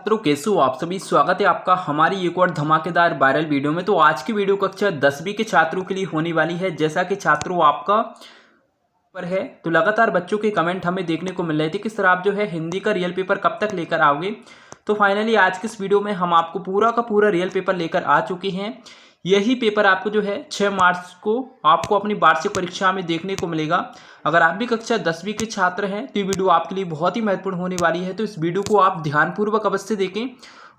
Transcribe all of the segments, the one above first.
छात्रों, कैसे हो आप सभी। स्वागत है आपका हमारी एक और धमाकेदार वायरल वीडियो में। तो आज की वीडियो कक्षा 10वीं के छात्रों के लिए होने वाली है। जैसा कि छात्रों आपका पर है, तो लगातार बच्चों के कमेंट हमें देखने को मिल रहे थे कि सर आप जो है हिंदी का रियल पेपर कब तक लेकर आओगे। तो फाइनली आज की इस वीडियो में हम आपको पूरा का पूरा रियल पेपर लेकर आ चुके हैं। यही पेपर आपको जो है 6 मार्च को आपको अपनी वार्षिक परीक्षा में देखने को मिलेगा। अगर आप भी कक्षा 10वीं के छात्र हैं तो ये वीडियो आपके लिए बहुत ही महत्वपूर्ण होने वाली है। तो इस वीडियो को आप ध्यानपूर्वक अवश्य देखें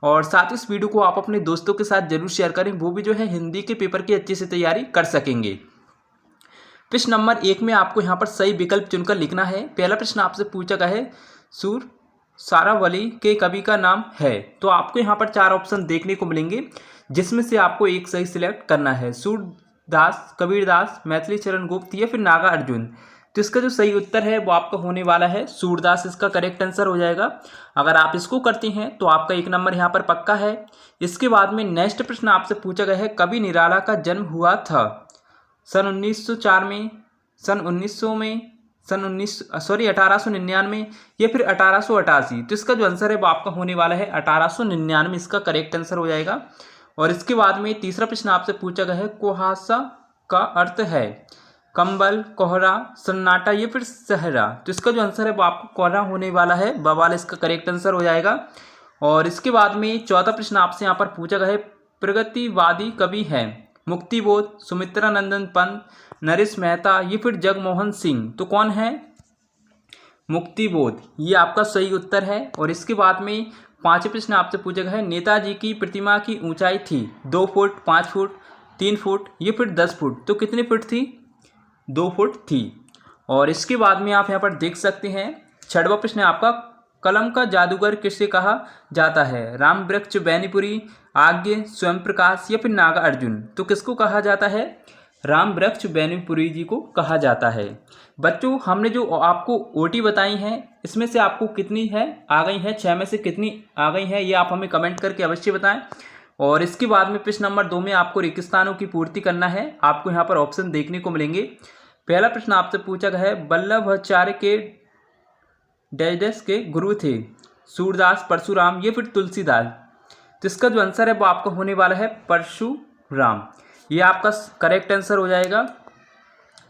और साथ ही इस वीडियो को आप अपने दोस्तों के साथ जरूर शेयर करें, वो भी जो है हिंदी के पेपर की अच्छे से तैयारी कर सकेंगे। प्रश्न नंबर 1 में आपको यहाँ पर सही विकल्प चुनकर लिखना है। पहला प्रश्न आपसे पूछा गया है सूर सारावली के कवि का नाम है। तो आपको यहाँ पर 4 ऑप्शन देखने को मिलेंगे, जिसमें से आपको एक सही सिलेक्ट करना है। सूरदास, कबीरदास, मैथिली चरण गुप्त या फिर नागा अर्जुन। तो इसका जो सही उत्तर है वो आपका होने वाला है सूरदास, इसका करेक्ट आंसर हो जाएगा। अगर आप इसको करते हैं तो आपका 1 नंबर यहाँ पर पक्का है। इसके बाद में नेक्स्ट प्रश्न आपसे पूछा गया है कवि निराला का जन्म हुआ था सन 1904 में, सन 1900 में, सन 1899 या फिर 1888। तो इसका जो आंसर है वो आपका होने वाला है 1899, इसका करेक्ट आंसर हो जाएगा। और इसके बाद में तीसरा प्रश्न आपसे पूछा गया है कुहासा का अर्थ है कंबल, कोहरा, सन्नाटा या फिर सहरा। तो इसका जो आंसर है वो आपको कोहरा होने वाला है, बवाल इसका करेक्ट आंसर हो जाएगा। और इसके बाद में चौथा प्रश्न आपसे यहाँ पर पूछा गया है प्रगतिवादी कवि है मुक्तिबोध, सुमित्रा नंदन पंत, नरेश मेहता या फिर जगमोहन सिंह। तो कौन है? मुक्तिबोध, ये आपका सही उत्तर है। और इसके बाद में 5वें प्रश्न आपसे पूछा गया है नेताजी की प्रतिमा की ऊंचाई थी 2 फुट, 5 फुट, 3 फुट या फिर 10 फुट। तो कितनी फुट थी? 2 फुट थी। और इसके बाद में आप यहाँ पर देख सकते हैं 6वां प्रश्न है आपका कलम का जादूगर किसे कहा जाता है? राम वृक्ष बैनीपुरी, आज्ञ, स्वयं प्रकाश या फिर नागा अर्जुन। तो किसको कहा जाता है? राम वृक्ष बैनीपुरी जी को कहा जाता है। बच्चों, हमने जो आपको ओटी बताई हैं इसमें से आपको कितनी है आ गई है, 6 में से कितनी आ गई है, ये आप हमें कमेंट करके अवश्य बताएं। और इसके बाद में प्रश्न नंबर 2 में आपको रेगिस्तानों की पूर्ति करना है। आपको यहाँ पर ऑप्शन देखने को मिलेंगे। पहला प्रश्न आपसे पूछा गया है वल्लभाचार्य के डैडस के गुरु थे सूरदास, परशुराम या फिर तुलसीदास। तो इसका जो आंसर है वो आपका होने वाला है परशुराम, ये आपका करेक्ट आंसर हो जाएगा।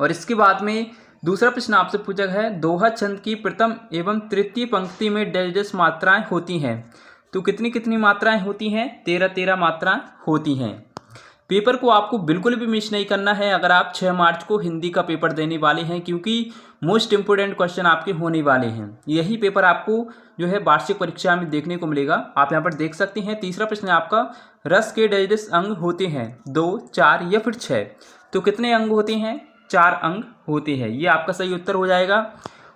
और इसके बाद में दूसरा प्रश्न आपसे पूछा गया है दोहा छंद की प्रथम एवं तृतीय पंक्ति में डैडस मात्राएं होती हैं। तो कितनी कितनी मात्राएं होती हैं? 13 मात्राएं होती हैं। पेपर को आपको बिल्कुल भी मिस नहीं करना है अगर आप 6 मार्च को हिंदी का पेपर देने वाले हैं, क्योंकि मोस्ट इंपोर्टेंट क्वेश्चन आपके होने वाले हैं। यही पेपर आपको जो है वार्षिक परीक्षा में देखने को मिलेगा। आप यहाँ पर देख सकते हैं। तीसरा प्रश्न है आपका रस के डैडस अंग होते हैं 2, 4 या फिर 6। तो कितने अंग होते हैं? 4 अंग होते हैं, ये आपका सही उत्तर हो जाएगा।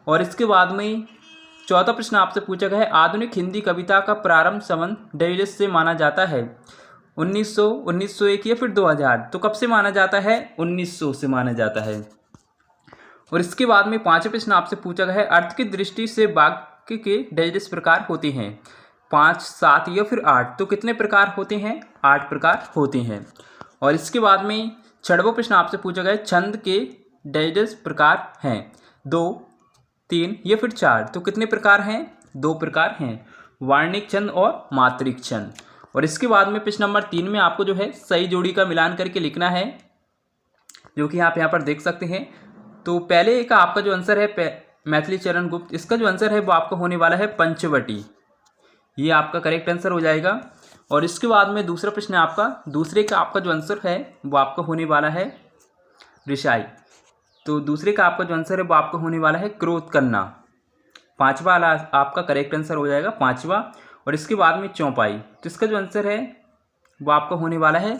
और इसके बाद में चौथा प्रश्न आपसे पूछा गया है आधुनिक हिंदी कविता का प्रारंभ संबंध डैडस से माना जाता है 1900, 1901 या फिर 2000। तो कब से माना जाता है? 1900 से माना जाता है। और इसके बाद में 5वें प्रश्न आपसे पूछा गया है अर्थ की दृष्टि से वाक्य के डैडस प्रकार होते हैं 5, 7 या फिर 8। तो कितने प्रकार होते हैं? 8 प्रकार होते हैं। और इसके बाद में 6वां प्रश्न आपसे पूछा गया है छंद के डैडस प्रकार हैं 2, 3 या फिर 4। तो कितने प्रकार हैं? 2 प्रकार हैं, वार्णिक छंद और मात्रिक छंद। और इसके बाद में प्रश्न नंबर 3 में आपको जो है सही जोड़ी का मिलान करके लिखना है, जो कि आप यहाँ पर देख सकते हैं। तो पहले का आपका जो आंसर है मैथिली चरण गुप्त, इसका जो आंसर है वो आपका होने वाला है पंचवटी, ये आपका करेक्ट आंसर हो जाएगा। और इसके बाद में दूसरा प्रश्न है आपका दूसरे का आपका जो आंसर है वो आपका होने वाला है ऋषाई। तो दूसरे का आपका जो आंसर है वो आपका होने वाला है क्रोध करना। 5वां वाला आपका करेक्ट आंसर हो जाएगा 5वां। और इसके बाद में चौपाई, तो इसका जो आंसर है वो आपका होने वाला है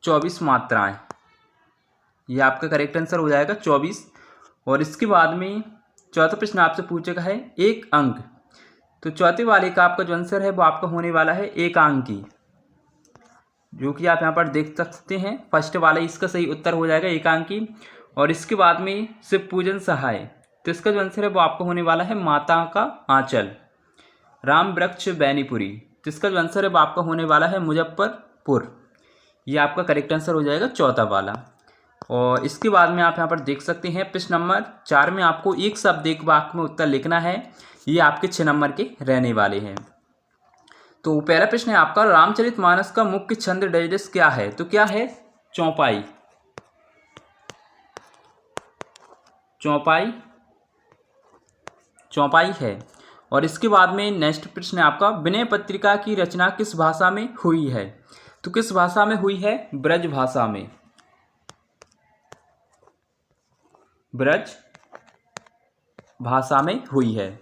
24 मात्राएं, ये आपका करेक्ट आंसर हो जाएगा 24। और इसके बाद में चौथा प्रश्न आपसे पूछेगा है एक अंक। तो चौथे वाले का आपका जो आंसर है वो आपका होने वाला है एकांकी, जो कि आप यहाँ पर देख सकते हैं। फर्स्ट वाला इसका सही उत्तर हो जाएगा एकांकी। और इसके बाद में शिव पूजन सहाय, तो इसका जो आंसर है वो आपका होने वाला है माता का आंचल। राम वृक्ष बैनीपुरी, तो इसका जो आंसर है वो आपका होने वाला है मुजफ्फरपुर, ये आपका करेक्ट आंसर हो जाएगा चौथा वाला। और इसके बाद में आप यहाँ पर देख सकते हैं प्रश्न नंबर 4 में आपको एक शब्द एक वाक्य में उत्तर लिखना है। ये आपके 6 नंबर के रहने वाले हैं। तो पहला प्रश्न है आपका, रामचरितमानस का मुख्य छंद डैश क्या है? तो क्या है? चौपाई। चौपाई चौपाई है। और इसके बाद में नेक्स्ट प्रश्न है आपका, विनय पत्रिका की रचना किस भाषा में हुई है? तो किस भाषा में हुई है? ब्रज भाषा में। ब्रज भाषा में हुई है।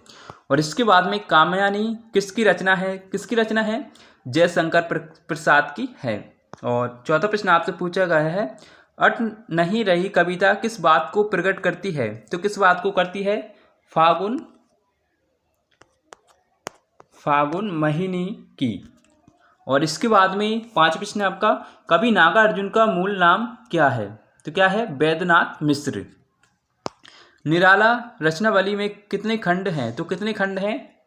और इसके बाद में कामयानी किसकी रचना है? किसकी रचना है? जयशंकर प्रसाद की है। और चौथा प्रश्न आपसे पूछा गया है, अट नहीं रही कविता किस बात को प्रकट करती है? तो किस बात को करती है? फागुन महीने की। और इसके बाद में 5 प्रश्न आपका, कवि नागार्जुन का मूल नाम क्या है? तो क्या है? वैद्यनाथ मिश्र। निराला रचनावली में कितने खंड हैं? तो कितने खंड हैं?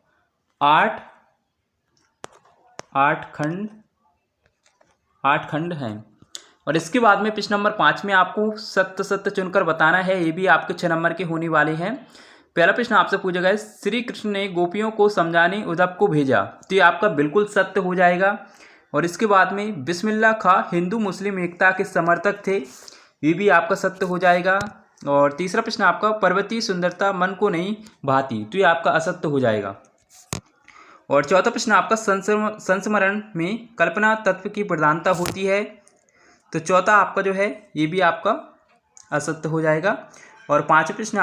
8 खंड हैं। और इसके बाद में प्रश्न नंबर 5 में आपको सत्य सत्य चुनकर बताना है। ये भी आपके 6 नंबर के होने वाले हैं। पहला प्रश्न आपसे पूछा गया है, श्री कृष्ण ने गोपियों को समझाने उद्धव को भेजा। तो ये आपका बिल्कुल सत्य हो जाएगा। और इसके बाद में बिस्मिल्लाह खां हिंदू मुस्लिम एकता के समर्थक थे। ये भी आपका सत्य हो जाएगा। और तीसरा प्रश्न आपका, पर्वतीय सुंदरता मन को नहीं भाती। तो ये आपका असत्य हो जाएगा। और चौथा प्रश्न आपका, संस्मरण में कल्पना तत्व की प्रधानता होती है। तो चौथा आपका जो है ये भी आपका असत्य हो जाएगा। और पांचवा प्रश्न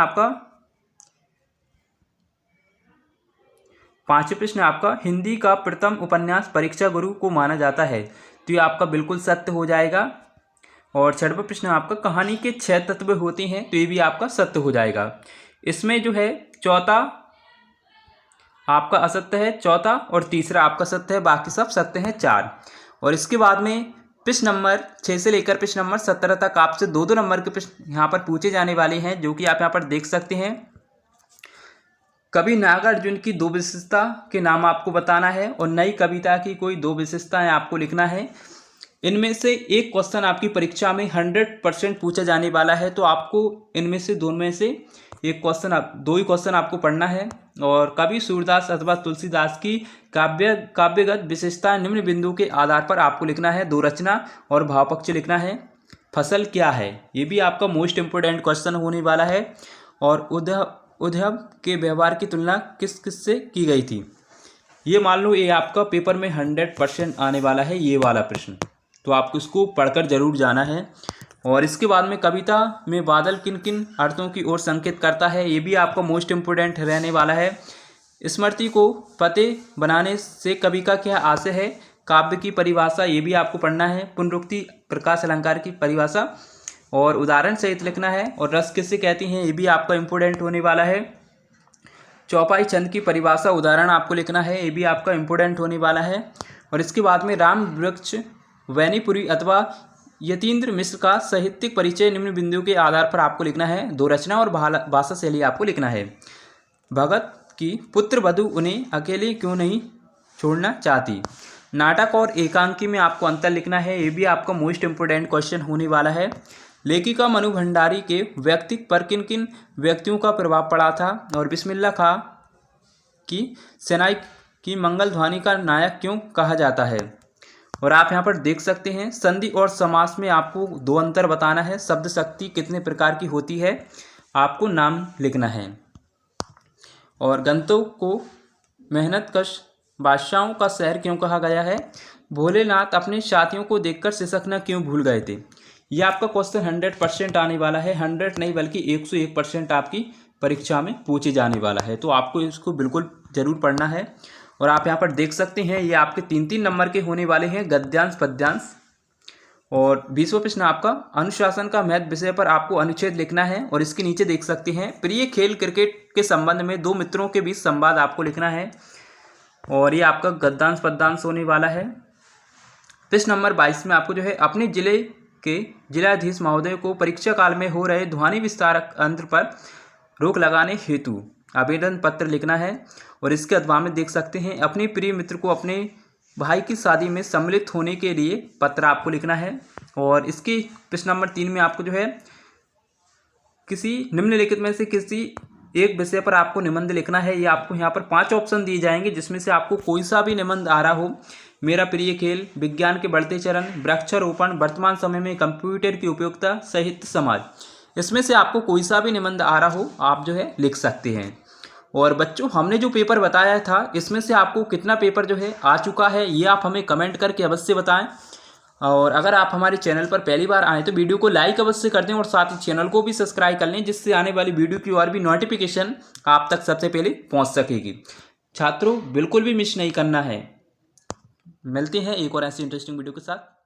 आपका, हिंदी का प्रथम उपन्यास परीक्षा गुरु को माना जाता है। तो ये आपका बिल्कुल सत्य हो जाएगा। और छठवां प्रश्न आपका, कहानी के 6 तत्व होते हैं। तो ये भी आपका सत्य हो जाएगा। इसमें जो है चौथा आपका असत्य है, चौथा और तीसरा आपका सत्य है, बाकी सब सत्य हैं 4। और इसके बाद में प्रश्न नंबर 6 से लेकर प्रश्न नंबर 17 तक आपसे 2-2 नंबर के प्रश्न यहाँ पर पूछे जाने वाले हैं, जो कि आप यहाँ पर देख सकते हैं। कवि नागार्जुन की 2 विशेषता के नाम आपको बताना है और नई कविता की कोई 2 विशेषताएं आपको लिखना है। इनमें से एक क्वेश्चन आपकी परीक्षा में 100% पूछा जाने वाला है। तो आपको इनमें से दोनों में से एक क्वेश्चन, 2 ही क्वेश्चन आपको पढ़ना है। और कवि सूरदास अथवा तुलसीदास की काव्यगत विशेषता निम्न बिंदु के आधार पर आपको लिखना है। 2 रचना और भावपक्ष लिखना है। फसल क्या है? ये भी आपका मोस्ट इम्पोर्टेंट क्वेश्चन होने वाला है। और उद्धव के व्यवहार की तुलना किस किस से की गई थी? ये मान लो ये आपका पेपर में 100% आने वाला है, ये वाला प्रश्न। तो आपको इसको पढ़कर जरूर जाना है। और इसके बाद में कविता में बादल किन किन अर्थों की ओर संकेत करता है? ये भी आपका मोस्ट इम्पोर्टेंट रहने वाला है। स्मृति को फतेह बनाने से कवि का क्या आशय है? काव्य की परिभाषा, ये भी आपको पढ़ना है। पुनरुक्ति प्रकाश अलंकार की परिभाषा और उदाहरण सहित लिखना है। और रस किससे कहती हैं? ये भी आपका इम्पोर्टेंट होने वाला है। चौपाई छंद की परिभाषा उदाहरण आपको लिखना है। ये भी आपका इम्पोर्टेंट होने वाला है। और इसके बाद में राम वृक्ष वैनीपुरी अथवा यतीन्द्र मिश्र का साहित्यिक परिचय निम्न बिंदु के आधार पर आपको लिखना है। 2 रचना और भाषा शैली आपको लिखना है। भगत की पुत्र वधू उन्हें अकेले क्यों नहीं छोड़ना चाहती? नाटक और एकांकी में आपको अंतर लिखना है। ये भी आपका मोस्ट इम्पोर्टेंट क्वेश्चन होने वाला है। लेखिका मनु भंडारी के व्यक्तित्व पर किन किन व्यक्तियों का प्रभाव पड़ा था? और बिस्मिल्लाह खां की सेनाई की मंगल ध्वनि का नायक क्यों कहा जाता है? और आप यहाँ पर देख सकते हैं संधि और समास में आपको 2 अंतर बताना है। शब्द शक्ति कितने प्रकार की होती है, आपको नाम लिखना है। और गंतव्य को मेहनतकश बादशाहों का शहर क्यों कहा गया है? भोलेनाथ अपने साथियों को देखकर सिसकना क्यों भूल गए थे? यह आपका क्वेश्चन 100% आने वाला है। 100 नहीं बल्कि 101% आपकी परीक्षा में पूछे जाने वाला है। तो आपको इसको बिल्कुल ज़रूर पढ़ना है। और आप यहाँ पर देख सकते हैं ये आपके 3-3 नंबर के होने वाले हैं, गद्यांश पद्यांश। और 20वां प्रश्न आपका, अनुशासन का महत्व विषय पर आपको अनुच्छेद लिखना है। और इसके नीचे देख सकते हैं प्रिय खेल क्रिकेट के संबंध में 2 मित्रों के बीच संवाद आपको लिखना है। और ये आपका गद्यांश पद्यांश होने वाला है। प्रश्न नंबर 22 में आपको जो है अपने जिले के जिलाधीश महोदय को परीक्षा काल में हो रहे ध्वनि विस्तारक यंत्र पर रोक लगाने हेतु आवेदन पत्र लिखना है। और इसके अथवा में देख सकते हैं अपने प्रिय मित्र को अपने भाई की शादी में सम्मिलित होने के लिए पत्र आपको लिखना है। और इसके प्रश्न नंबर 3 में आपको जो है किसी निम्नलिखित में से किसी एक विषय पर आपको निबंध लिखना है। ये आपको यहाँ पर 5 ऑप्शन दिए जाएंगे, जिसमें से आपको कोई सा भी निबंध आ रहा हो। मेरा प्रिय खेल, विज्ञान के बढ़ते चरण, वृक्षारोपण, वर्तमान समय में कंप्यूटर की उपयोगिता, साहित्य समाज, इसमें से आपको कोई सा भी निबंध आ रहा हो आप जो है लिख सकते हैं। और बच्चों, हमने जो पेपर बताया था इसमें से आपको कितना पेपर जो है आ चुका है, ये आप हमें कमेंट करके अवश्य बताएं। और अगर आप हमारे चैनल पर पहली बार आएँ तो वीडियो को लाइक अवश्य कर दें और साथ ही चैनल को भी सब्सक्राइब कर लें, जिससे आने वाली वीडियो की और भी नोटिफिकेशन आप तक सबसे पहले पहुंच सकेगी। छात्रों, बिल्कुल भी मिस नहीं करना है। मिलते हैं एक और ऐसी इंटरेस्टिंग वीडियो के साथ।